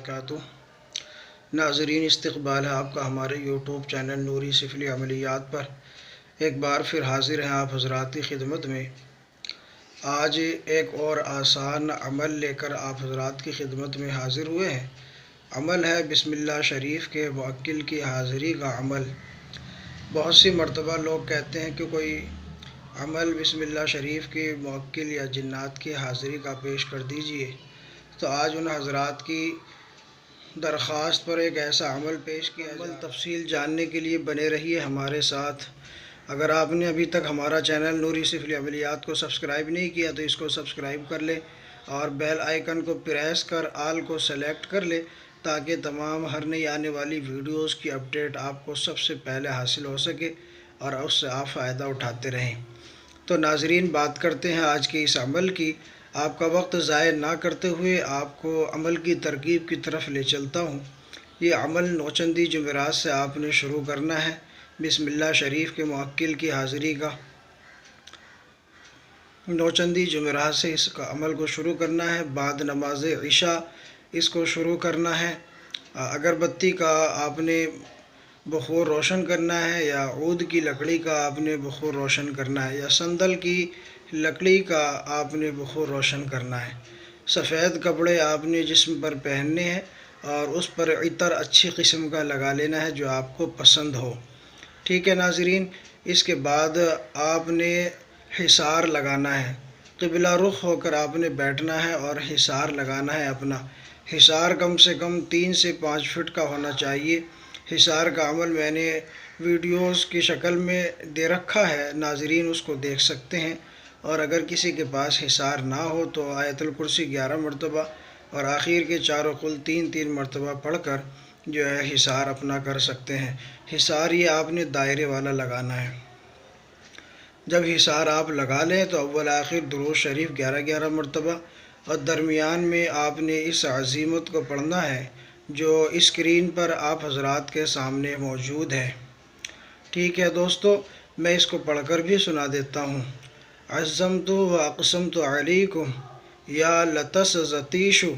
वबरकातुह। नाज़रीन, इस्तक़बाल है आपका हमारे यूट्यूब चैनल नूरी सिफली अमलियात पर। एक बार फिर हाज़िर हैं आप हज़रात की खिदमत में। आज एक और आसान अमल लेकर आप हज़रात की खिदमत में हाज़िर हुए हैं। अमल है बिस्मिल्लाह शरीफ के मुअक्किल की हाज़िरी का अमल। बहुत सी मरतबा लोग कहते हैं कि कोई अमल बिस्मिल्लाह शरीफ के मुअक्किल या जिन्नात की हाज़िरी का पेश कर दीजिए। तो आज उन हज़रात की दरख्वास्त पर एक ऐसा अमल पेश किया। अमल तफसील जानने के लिए बने रहिए हमारे साथ। अगर आपने अभी तक हमारा चैनल नूरी सिफली अमलियात को सब्सक्राइब नहीं किया तो इसको सब्सक्राइब कर ले और बेल आइकन को प्रेस कर आल को सेलेक्ट कर ले, ताकि तमाम हर नई आने वाली वीडियोस की अपडेट आपको सबसे पहले हासिल हो सके और उससे आप फ़ायदा उठाते रहें। तो नाज़रीन, बात करते हैं आज के इस अमल की। आपका वक्त ज़ाय ना करते हुए आपको अमल की तरकीब की तरफ ले चलता हूँ। ये अमल नौचंदी जुमेरात से आपने शुरू करना है। बिस्मिल्लाह शरीफ के मुअक्किल की हाज़िरी का नौचंदी जुमेरात से इस अमल को शुरू करना है। बाद नमाज इशा इसको शुरू करना है। अगरबत्ती का आपने बखूर रोशन करना है, या ऊद की लकड़ी का आपने बखूर रोशन करना है, या संदल की लकड़ी का आपने बखूर रोशन करना है। सफ़ेद कपड़े आपने जिस्म पर पहनने हैं और उस पर इतर अच्छी किस्म का लगा लेना है जो आपको पसंद हो। ठीक है नाज़रीन, इसके बाद आपने हिसार लगाना है। क़िबला रुख होकर आपने बैठना है और हिसार लगाना है अपना। हिसार कम से कम 3 से 5 फीट का होना चाहिए। हिसार का अमल मैंने वीडियोस की शक्ल में दे रखा है, नाज़रीन उसको देख सकते हैं। और अगर किसी के पास हिसार ना हो तो आयतुल कुर्सी 11 मरतबा और आखिर के चारों कुल 3-3 मरतबा पढ़कर जो है हिसार अपना कर सकते हैं। हिसार ये आपने दायरे वाला लगाना है। जब हिसार आप लगा लें तो अव्वल आखिर दुरूद शरीफ 11-11 मरतबा और दरमियान में आपने इस अज़ीमत को पढ़ना है जो स्क्रीन पर आप हज़रात के सामने मौजूद है। ठीक है दोस्तों, मैं इसको पढ़कर भी सुना देता हूँ। अज़्ज़मतु व अक़समतु अलैकुम या लतस्ज़तीशु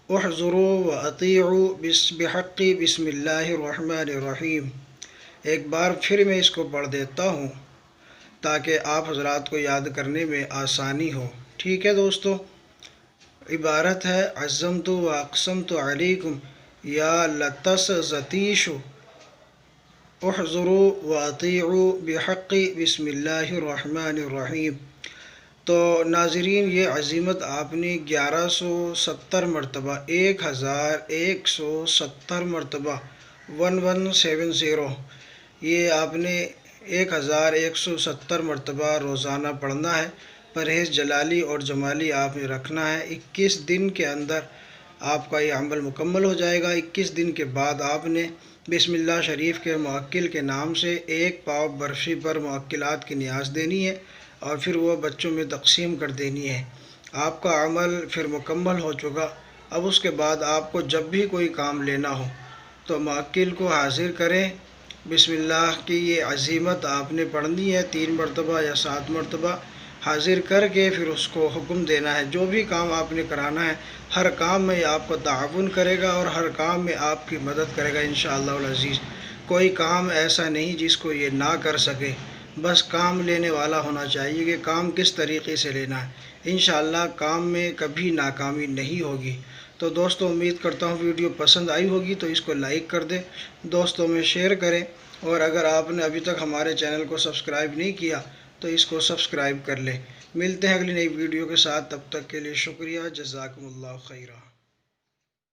उहज़ुरू व अतीउ बिहक़्क़ि बिस्मिल्लाहिर रहमानिर रहीम। एक बार फिर मैं इसको पढ़ देता हूँ ताकि आप हज़रात को याद करने में आसानी हो। ठीक है दोस्तों, इबारत है अज़्ज़मतु व अक़समतु अलैकुम या लतस्ज़तीशु उहज़ुरू व अतीउ बिहक़्क़ि बिस्मिल्लाहिर रहमानिर रहीम। तो नाज़रीन, ये अज़ीमत आपने 1170 मरतबा 1170 मरतबा 1170 ये आपने 1170 मरतबा रोज़ाना पढ़ना है। परहेज़ जलाली और जमाली आपने रखना है। 21 दिन के अंदर आपका ये अमल मुकम्मल हो जाएगा। 21 दिन के बाद आपने बिस्मिल्लाह शरीफ के मुअक्किल के नाम से 1 पाव बर्फ़ी पर मुअक्किलात की नियाज़ देनी है और फिर वो बच्चों में तक़सीम कर देनी है। आपका अमल फिर मुकम्मल हो चुका। अब उसके बाद आपको जब भी कोई काम लेना हो तो मुअक्किल को हाज़िर करें। बिस्मिल्लाह की ये अज़ीमत आपने पढ़नी है 3 मरतबा या 7 मरतबा। हाज़िर करके फिर उसको हुक्म देना है। जो भी काम आपने कराना है, हर काम में आपको ताअवुन करेगा और हर काम में आपकी मदद करेगा इंशाअल्लाह अज़ीज़। कोई काम ऐसा नहीं जिसको ये ना कर सके। बस काम लेने वाला होना चाहिए कि काम किस तरीक़े से लेना है। इंशाअल्लाह काम में कभी नाकामी नहीं होगी। तो दोस्तों, उम्मीद करता हूँ वीडियो पसंद आई होगी तो इसको लाइक कर दें, दोस्तों में शेयर करें, और अगर आपने अभी तक हमारे चैनल को सब्सक्राइब नहीं किया तो इसको सब्सक्राइब कर लें। मिलते हैं अगली नई वीडियो के साथ, तब तक के लिए शुक्रिया। जज़ाकुमुल्लाह खैरा।